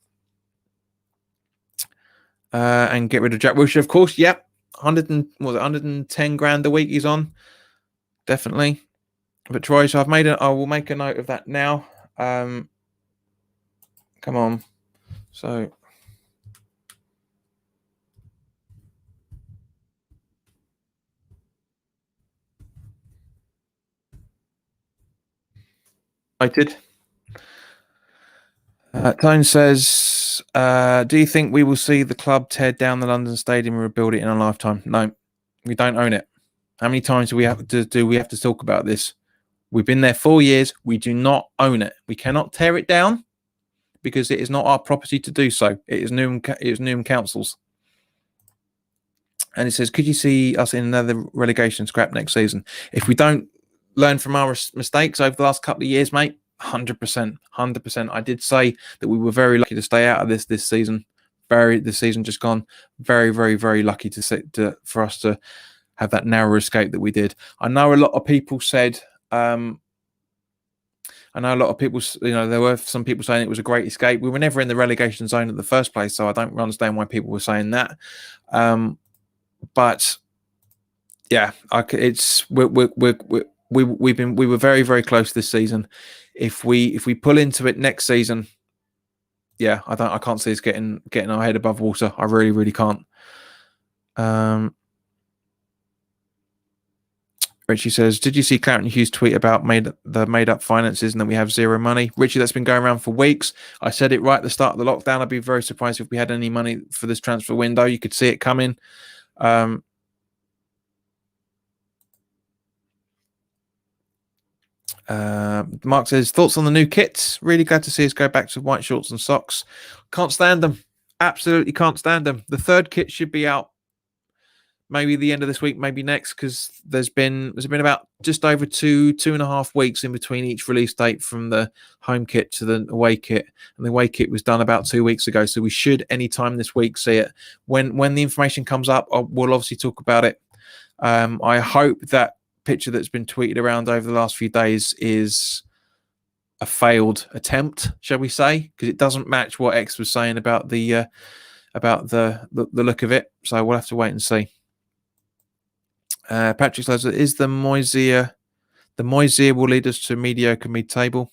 Speaker 1: And get rid of Jack Wilshere, of course. Yep, 110 grand a week he's on, definitely. But Troy, so I will make a note of that now. Come on, so I did. Tone says, do you think we will see the club tear down the London Stadium and rebuild it in a lifetime? No, we don't own it. How many times do we have to talk about this? We've been there 4 years. We do not own it. We cannot tear it down because it is not our property to do so. It is Newham Council's. And it says, could you see us in another relegation scrap next season? If we don't learn from our mistakes over the last couple of years, mate, 100%. I did say that we were very lucky to stay out of this season. This season just gone. Very, very, very lucky for us to have that narrow escape that we did. I know a lot of people said, there were some people saying it was a great escape. We were never in the relegation zone in the first place, so I don't understand why people were saying that. But yeah, we were very, very close this season. If we pull into it next season, yeah, I can't see us getting our head above water. I really, really can't. Richie says, did you see Clarence Hughes tweet about made up finances and that we have zero money? Richie, that's been going around for weeks. I said it right at the start of the lockdown. I'd be very surprised if we had any money for this transfer window. You could see it coming. Mark says, thoughts on the new kits? Really glad to see us go back to white shorts and socks. Can't stand them. Absolutely can't stand them. The third kit should be out maybe the end of this week, maybe next, because there's been about just over 2.5 weeks in between each release date from the home kit to the away kit, and the away kit was done about 2 weeks ago. So we should anytime this week see it. When the information comes up, we'll obviously talk about it. I hope that picture that's been tweeted around over the last few days is a failed attempt, shall we say, because it doesn't match what X was saying about the look of it. So we'll have to wait and see. Patrick says, is the Moisier will lead us to mediocre mid-table?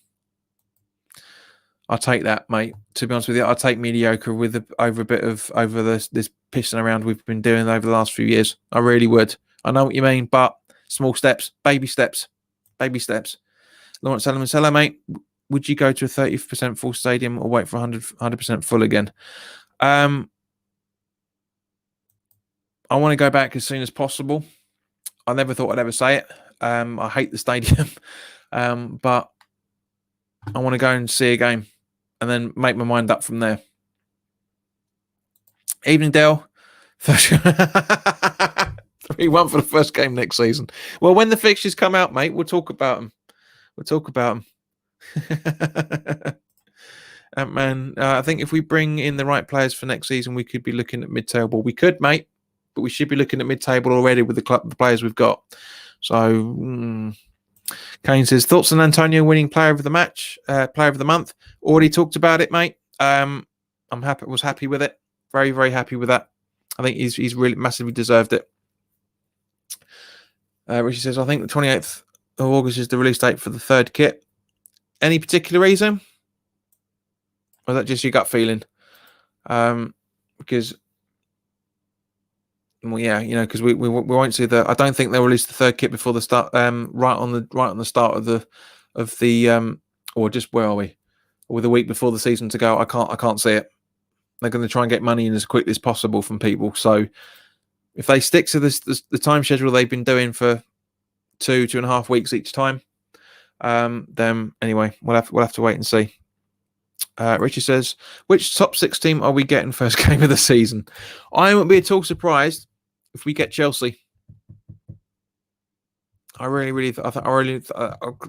Speaker 1: I'll take that, mate. To be honest with you, I'll take mediocre over this pissing around we've been doing over the last few years. I really would. I know what you mean, but small steps, baby steps. Lawrence Salomon, hello, mate. Would you go to a 30% full stadium or wait for 100% full again? I want to go back as soon as possible. I never thought I'd ever say it. I hate the stadium, but I want to go and see a game and then make my mind up from there. Evening, Dale. 3-1 for the first game next season. Well, when the fixtures come out, mate, we'll talk about them. Man, I think if we bring in the right players for next season, we could be looking at mid-table. We could, mate. But we should be looking at mid-table already with the players we've got. So, Kane says, thoughts on Antonio winning player of the match, player of the month? Already talked about it, mate. Was happy with it. Very, very happy with that. I think he's really massively deserved it. Richie says, I think the 28th of August is the release date for the third kit. Any particular reason? Or is that just your gut feeling? Because... Well, yeah, because we won't see the. I don't think they'll release the third kit before the start. Right on the start of the, or just where are we? or with a week before the season to go, I can't see it. They're going to try and get money in as quickly as possible from people. So if they stick to the time schedule they've been doing for 2.5 weeks each time, then anyway, we'll have to wait and see. Richie says, which top 6 team are we getting first game of the season? I won't be at all surprised if we get Chelsea. I really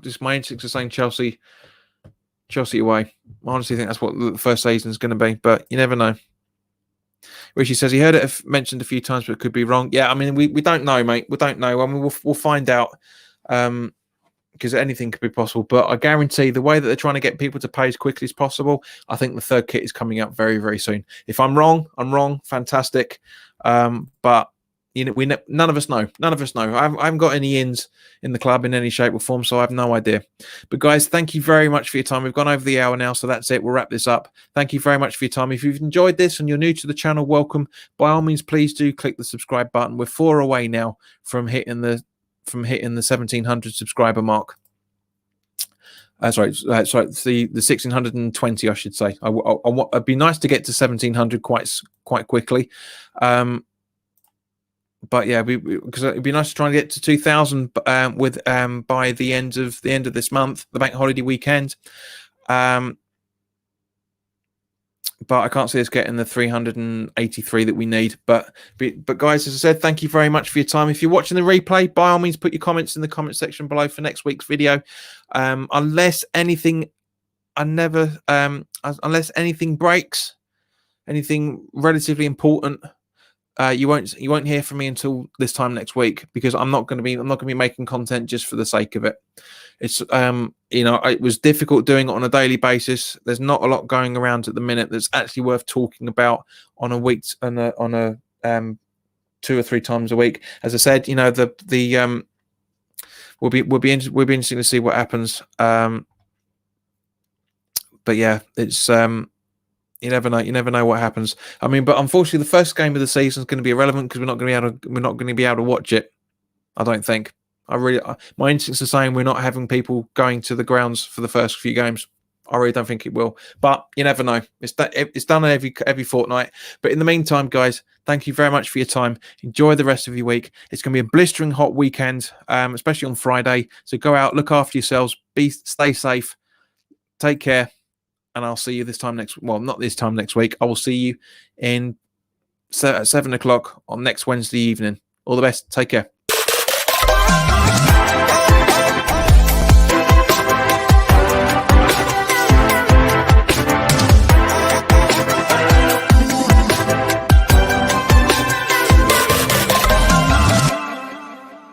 Speaker 1: just my instincts are saying Chelsea away. I honestly think that's what the first season is going to be, but you never know. Richie says he heard it mentioned a few times, but it could be wrong. Yeah, I mean, we don't know, mate. We don't know. I mean, we'll find out, because anything could be possible. But I guarantee the way that they're trying to get people to pay as quickly as possible, I think the third kit is coming up very, very soon. If I'm wrong, I'm wrong. Fantastic. But you know, none of us know. None of us know. I haven't got any ins in the club in any shape or form, so I have no idea. But guys, thank you very much for your time. We've gone over the hour now, so that's it. We'll wrap this up. Thank you very much for your time. If you've enjoyed this and you're new to the channel, welcome. By all means, please do click the subscribe button. We're 4 away now from hitting the 1,700 subscriber mark. Sorry, it's the 1,620, I should say. It'd be nice to get to 1,700 quite quickly. But yeah, because it'd be nice to try and get to 2,000 by the end of this month, the bank holiday weekend. But I can't see us getting the 383 that we need. But guys, as I said, thank you very much for your time. If you're watching the replay, by all means, put your comments in the comment section below for next week's video. Unless anything breaks, anything relatively important, you won't hear from me until this time next week, because I'm not going to be making content just for the sake of it. It's it was difficult doing it on a daily basis. There's not a lot going around at the minute that's actually worth talking about on a week on a 2 or 3 times a week. As I said, we'll be interesting to see what happens. But yeah, it's you never know what happens. I mean, but unfortunately, the first game of the season is going to be irrelevant because we're not going to be able to watch it. I don't think. My instincts are saying we're not having people going to the grounds for the first few games. I really don't think it will. But you never know. It's done every fortnight. But in the meantime, guys, thank you very much for your time. Enjoy the rest of your week. It's going to be a blistering hot weekend, especially on Friday. So go out, look after yourselves, stay safe, take care. And I'll see you not this time next week. I will see you at 7 o'clock on next Wednesday evening. All the best. Take care.